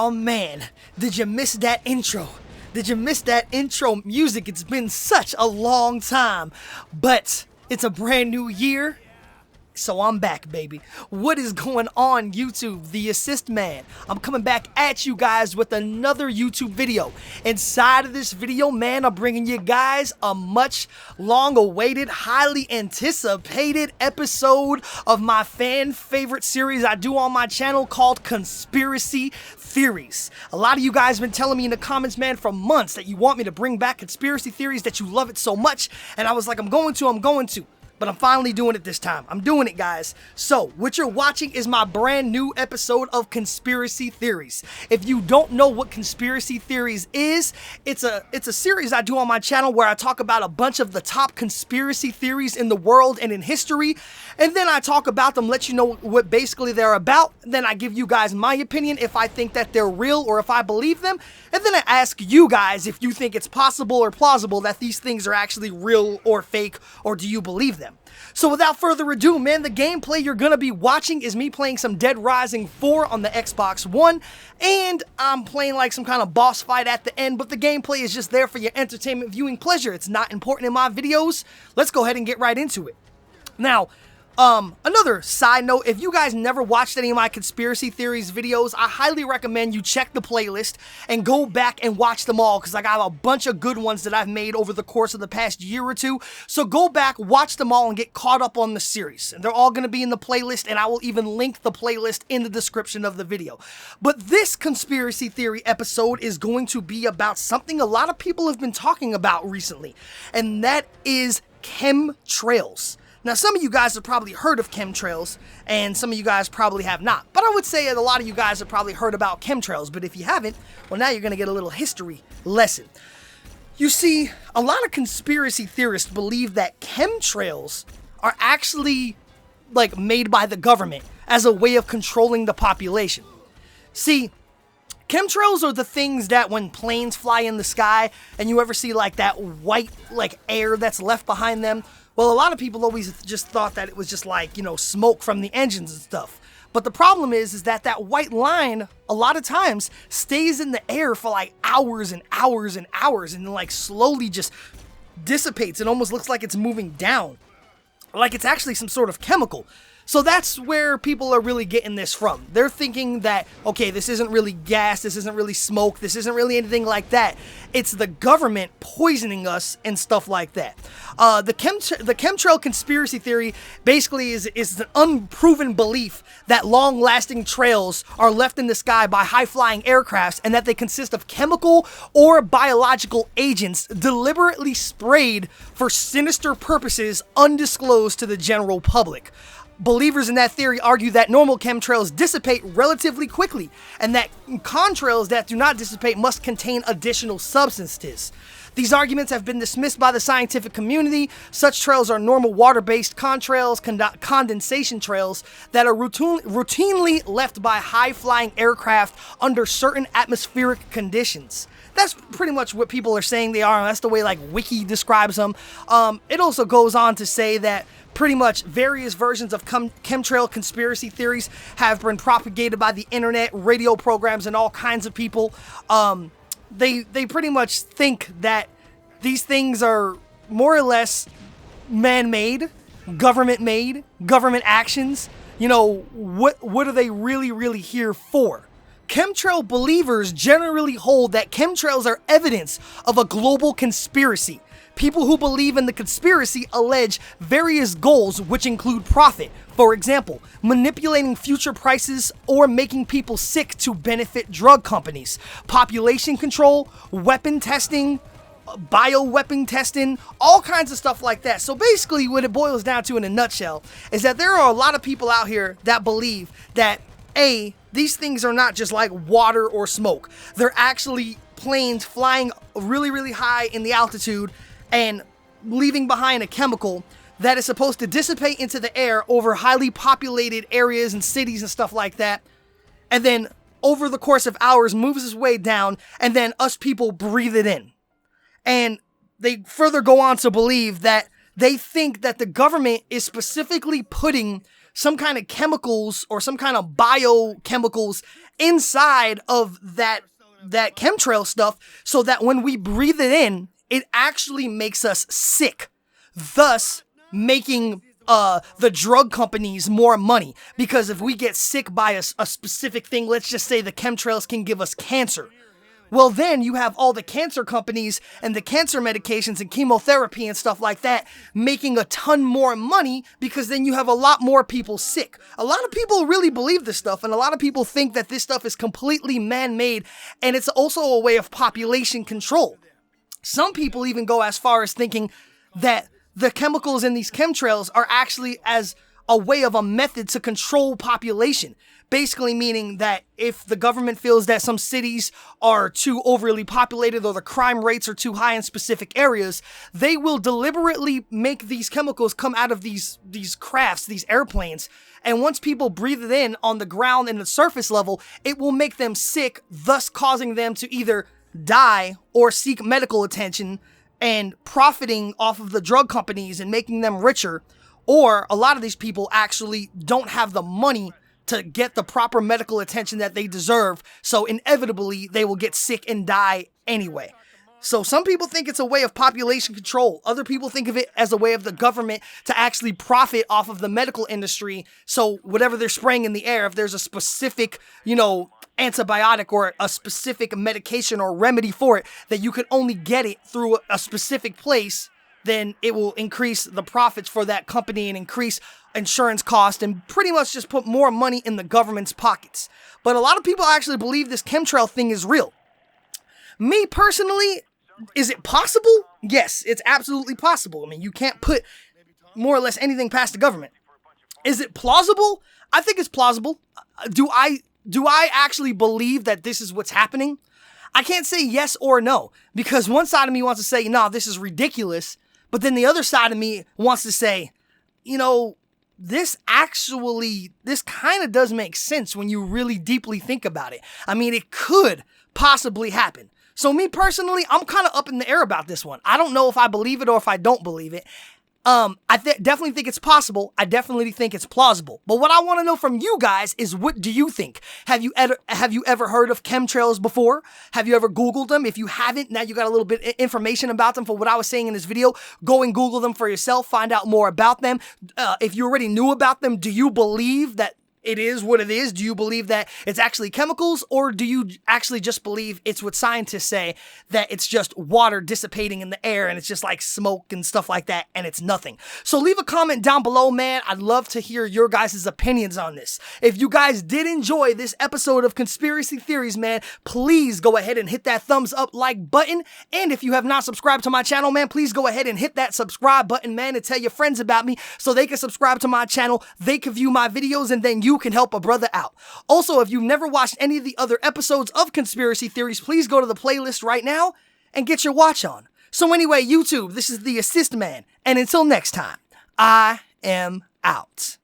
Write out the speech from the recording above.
Oh man, did you miss that intro? Did you miss that intro music? It's been such a long time, but it's a brand new year. So I'm back, baby. What is going on, YouTube? The Assist Man. I'm coming back at you guys with another YouTube video. Inside of this video, man, I'm bringing you guys a much long-awaited, highly anticipated episode of my fan favorite series I do on my channel called Conspiracy Theories. A lot of you guys have been telling me in the comments, man, for months that you want me to bring back conspiracy theories, that you love it so much, and I was like, I'm going to. But I'm finally doing it this time. I'm doing it, guys. So, what you're watching is my brand new episode of Conspiracy Theories. If you don't know what Conspiracy Theories is, it's a series I do on my channel where I talk about a bunch of the top conspiracy theories in the world and in history. And then I talk about them, let you know what basically they're about. Then I give you guys my opinion if I think that they're real or if I believe them. And then I ask you guys if you think it's possible or plausible that these things are actually real or fake, or do you believe them? So without further ado, man, the gameplay you're gonna be watching is me playing some Dead Rising 4 on the Xbox One, and I'm playing like some kind of boss fight at the end, but the gameplay is just there for your entertainment viewing pleasure. It's not important in my videos. Let's go ahead and get right into it. Now, another side note, if you guys never watched any of my conspiracy theories videos, I highly recommend you check the playlist and go back and watch them all, because I got a bunch of good ones that I've made over the course of the past year or two. So go back, watch them all, and get caught up on the series. And they're all going to be in the playlist, and I will even link the playlist in the description of the video. But this conspiracy theory episode is going to be about something a lot of people have been talking about recently, and that is chemtrails. Now, some of you guys have probably heard of chemtrails, and some of you guys probably have not. But I would say that a lot of you guys have probably heard about chemtrails, but if you haven't, well, now you're going to get a little history lesson. You see, a lot of conspiracy theorists believe that chemtrails are actually, like, made by the government as a way of controlling the population. See, chemtrails are the things that when planes fly in the sky, and you ever see, like, that white, like, air that's left behind them. Well, a lot of people always just thought that it was just like, you know, smoke from the engines and stuff. But the problem is that that white line, a lot of times, stays in the air for like hours and hours and hours, and then like slowly just dissipates. It almost looks like it's moving down, like it's actually some sort of chemical. So that's where people are really getting this from. They're thinking that, okay, this isn't really gas, this isn't really smoke, this isn't really anything like that. It's the government poisoning us and stuff like that. The chemtrail conspiracy theory basically is an unproven belief that long-lasting trails are left in the sky by high-flying aircrafts, and that they consist of chemical or biological agents deliberately sprayed for sinister purposes undisclosed to the general public. Believers in that theory argue that normal chemtrails dissipate relatively quickly, and that contrails that do not dissipate must contain additional substances. These arguments have been dismissed by the scientific community. Such trails are normal water-based contrails, condensation trails that are routinely left by high-flying aircraft under certain atmospheric conditions. That's pretty much what people are saying they are, and that's the way like Wiki describes them. It also goes on to say that pretty much various versions of chemtrail conspiracy theories have been propagated by the internet, radio programs, and all kinds of people. They pretty much think that these things are more or less man-made, government-made, government actions. You know, what are they really here for? Chemtrail believers generally hold that chemtrails are evidence of a global conspiracy. People who believe in the conspiracy allege various goals, which include profit. For example, manipulating future prices or making people sick to benefit drug companies, population control, weapon testing, bioweapon testing, all kinds of stuff like that. So basically what it boils down to in a nutshell is that there are a lot of people out here that believe that these things are not just like water or smoke. They're actually planes flying really high in the altitude and leaving behind a chemical that is supposed to dissipate into the air over highly populated areas and cities and stuff like that, and then over the course of hours moves its way down, and then us people breathe it in. And they further go on to believe that they think that the government is specifically putting some kind of chemicals or some kind of biochemicals inside of that chemtrail stuff, so that when we breathe it in, it actually makes us sick, thus making the drug companies more money. Because if we get sick by a specific thing, let's just say the chemtrails can give us cancer. Well, then you have all the cancer companies and the cancer medications and chemotherapy and stuff like that making a ton more money, because then you have a lot more people sick. A lot of people really believe this stuff, and a lot of people think that this stuff is completely man-made, and it's also a way of population control. Some people even go as far as thinking that the chemicals in these chemtrails are actually as a way of a method to control population. Basically meaning that if the government feels that some cities are too overly populated or the crime rates are too high in specific areas, they will deliberately make these chemicals come out of these crafts, these airplanes. And once people breathe it in on the ground and the surface level, it will make them sick, thus causing them to either die or seek medical attention and profiting off of the drug companies and making them richer. Or a lot of these people actually don't have the money to get the proper medical attention that they deserve, so inevitably they will get sick and die anyway. So some people think it's a way of population control. Other people think of it as a way of the government to actually profit off of the medical industry. So whatever they're spraying in the air, if there's a specific, antibiotic or a specific medication or remedy for it, that you could only get it through a specific place, then it will increase the profits for that company and increase insurance cost and pretty much just put more money in the government's pockets. But a lot of people actually believe this chemtrail thing is real. Me personally, is it possible? Yes, it's absolutely possible. I mean, you can't put more or less anything past the government. Is it plausible? I think it's plausible. Do I actually believe that this is what's happening? I can't say yes or no, because one side of me wants to say, no, this is ridiculous. But then the other side of me wants to say, this kind of does make sense when you really deeply think about it. I mean, it could possibly happen. So me personally, I'm kind of up in the air about this one. I don't know if I believe it or if I don't believe it. I definitely think it's possible. I definitely think it's plausible. But what I want to know from you guys is, what do you think? Have you ever heard of chemtrails before? Have you ever Googled them? If you haven't, now you got a little bit of information about them for what I was saying in this video. Go and Google them for yourself. Find out more about them. If you already knew about them, do you believe that it is what it is? Do you believe that it's actually chemicals, or do you actually just believe it's what scientists say, that it's just water dissipating in the air and it's just like smoke and stuff like that and it's nothing? So leave a comment down below, man. I'd love to hear your guys' opinions on this. If you guys did enjoy this episode of Conspiracy Theories, man, please go ahead and hit that thumbs up like button. And if you have not subscribed to my channel, man, please go ahead and hit that subscribe button, man, and tell your friends about me so they can subscribe to my channel, they can view my videos, and then you can help a brother out. Also, if you've never watched any of the other episodes of Conspiracy Theories, please go to the playlist right now and get your watch on. So anyway, YouTube, this is the Assist Man, and until next time, I am out.